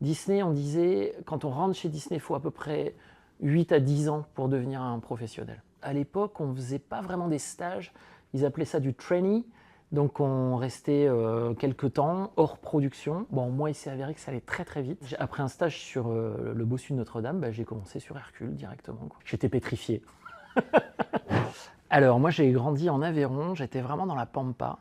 Disney, on disait, quand on rentre chez Disney, il faut à peu près 8 à 10 ans pour devenir un professionnel. À l'époque, on ne faisait pas vraiment des stages, ils appelaient ça du trainee, donc on restait quelques temps hors production. Bon, moi, il s'est avéré que ça allait très très vite. Après un stage sur le bossu de Notre-Dame, bah, j'ai commencé sur Hercule directement, quoi. J'étais pétrifié. Alors, moi, j'ai grandi en Aveyron, j'étais vraiment dans la pampa.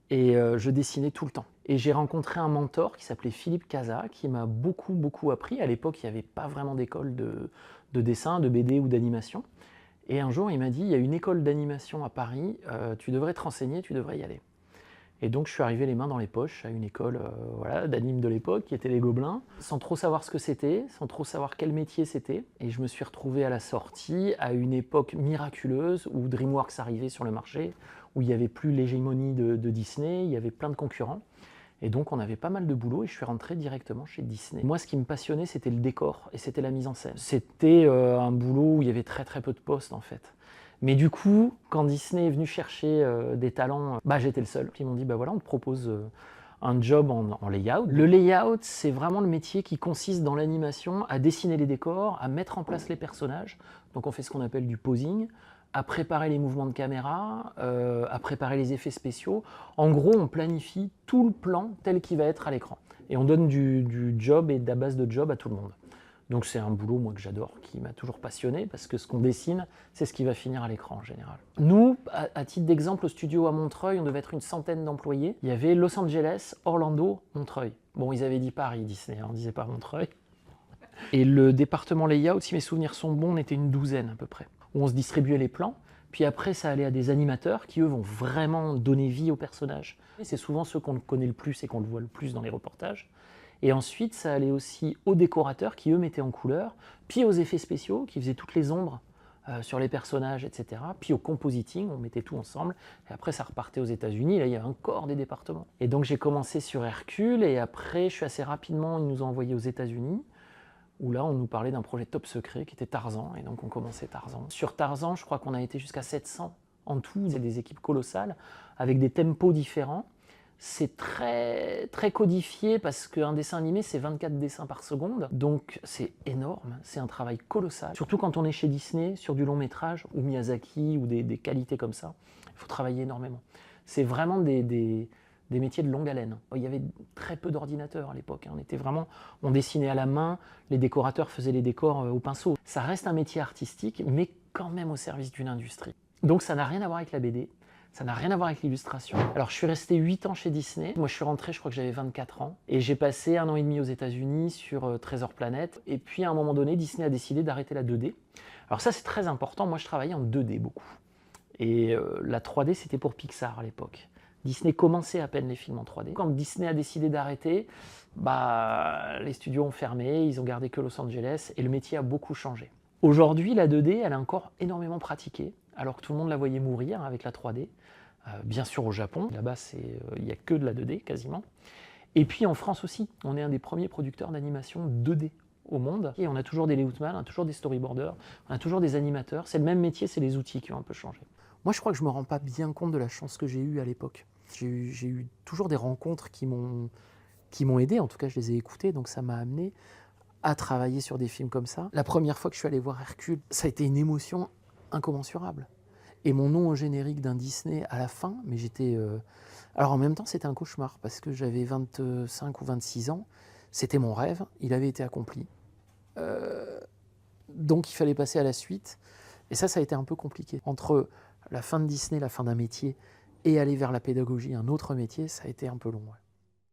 Et je dessinais tout le temps. Et j'ai rencontré un mentor qui s'appelait Philippe Casa, qui m'a beaucoup appris. À l'époque, il n'y avait pas vraiment d'école de dessin, de BD ou d'animation. Et un jour, il m'a dit, il y a une école d'animation à Paris, tu devrais te renseigner, tu devrais y aller. Et donc, je suis arrivé les mains dans les poches à une école voilà, d'anime de l'époque, qui était les Gobelins, sans trop savoir ce que c'était, sans trop savoir quel métier c'était. Et je me suis retrouvé à la sortie, à une époque miraculeuse, où DreamWorks arrivait sur le marché, où il n'y avait plus l'hégémonie de Disney, il y avait plein de concurrents. Et donc, on avait pas mal de boulot et je suis rentré directement chez Disney. Moi, ce qui me passionnait, c'était le décor et c'était la mise en scène. C'était un boulot où il y avait très peu de postes, en fait. Mais du coup, quand Disney est venu chercher des talents, bah, j'étais le seul. Ils m'ont dit, bah voilà, on te propose un job en layout. Le layout, c'est vraiment le métier qui consiste dans l'animation à dessiner les décors, à mettre en place les personnages. Donc on fait ce qu'on appelle du posing, à préparer les mouvements de caméra, à préparer les effets spéciaux. En gros, on planifie tout le plan tel qu'il va être à l'écran. Et on donne du job et de la base de job à tout le monde. Donc c'est un boulot, moi, que j'adore, qui m'a toujours passionné, parce que ce qu'on dessine, c'est ce qui va finir à l'écran en général. Nous, à titre d'exemple, au studio à Montreuil, on devait être une centaine d'employés. Il y avait Los Angeles, Orlando, Montreuil. Bon, ils avaient dit Paris, Disney, on ne disait pas Montreuil. Et le département layout, si mes souvenirs sont bons, on était une douzaine à peu près, où on se distribuait les plans. Puis après, ça allait à des animateurs qui, eux, vont vraiment donner vie aux personnages. C'est souvent ceux qu'on connaît le plus et qu'on le voit le plus dans les reportages. Et ensuite, ça allait aussi aux décorateurs qui, eux, mettaient en couleur, puis aux effets spéciaux qui faisaient toutes les ombres sur les personnages, etc. Puis au compositing, on mettait tout ensemble. Et après, ça repartait aux États-Unis. Là, il y avait encore des départements. Et donc, j'ai commencé sur Hercule. Et après, je suis assez rapidement, ils nous ont envoyés aux États-Unis, où là, on nous parlait d'un projet top secret qui était Tarzan. Et donc, on commençait Tarzan. Sur Tarzan, je crois qu'on a été jusqu'à 700 en tout. C'est des équipes colossales, avec des tempos différents. C'est très codifié parce qu'un dessin animé, c'est 24 dessins par seconde. Donc c'est énorme, c'est un travail colossal. Surtout quand on est chez Disney, sur du long métrage, ou Miyazaki, ou des qualités comme ça. Il faut travailler énormément. C'est vraiment des métiers de longue haleine. Il y avait très peu d'ordinateurs à l'époque. On dessinait à la main, les décorateurs faisaient les décors au pinceau. Ça reste un métier artistique, mais quand même au service d'une industrie. Donc ça n'a rien à voir avec la BD. Ça n'a rien à voir avec l'illustration. Alors, je suis resté 8 ans chez Disney. Moi, je suis rentré, je crois que j'avais 24 ans. Et j'ai passé 1 an et demi aux États-Unis sur Treasure Planet. Et puis, à un moment donné, Disney a décidé d'arrêter la 2D. Alors ça, c'est très important. Moi, je travaillais en 2D beaucoup. Et la 3D, c'était pour Pixar à l'époque. Disney commençait à peine les films en 3D. Quand Disney a décidé d'arrêter, bah, les studios ont fermé, ils ont gardé que Los Angeles, et le métier a beaucoup changé. Aujourd'hui, la 2D, elle est encore énormément pratiquée, alors que tout le monde la voyait mourir avec la 3D. Bien sûr au Japon, là-bas il n'y a que de la 2D quasiment. Et puis en France aussi, on est un des premiers producteurs d'animation 2D au monde. Et on a toujours des layoutman, on a toujours des storyboarders, on a toujours des animateurs. C'est le même métier, c'est les outils qui ont un peu changé. Moi je crois que je ne me rends pas bien compte de la chance que j'ai eue à l'époque. J'ai eu toujours des rencontres qui m'ont aidé, en tout cas je les ai écoutées, donc ça m'a amené à travailler sur des films comme ça. La première fois que je suis allé voir Hercule, ça a été une émotion incommensurable. Et mon nom au générique d'un Disney à la fin, mais j'étais... Alors en même temps, c'était un cauchemar, parce que j'avais 25 ou 26 ans, c'était mon rêve, il avait été accompli. Donc il fallait passer à la suite, et ça a été un peu compliqué. Entre la fin de Disney, la fin d'un métier, et aller vers la pédagogie, un autre métier, ça a été un peu long. Ouais.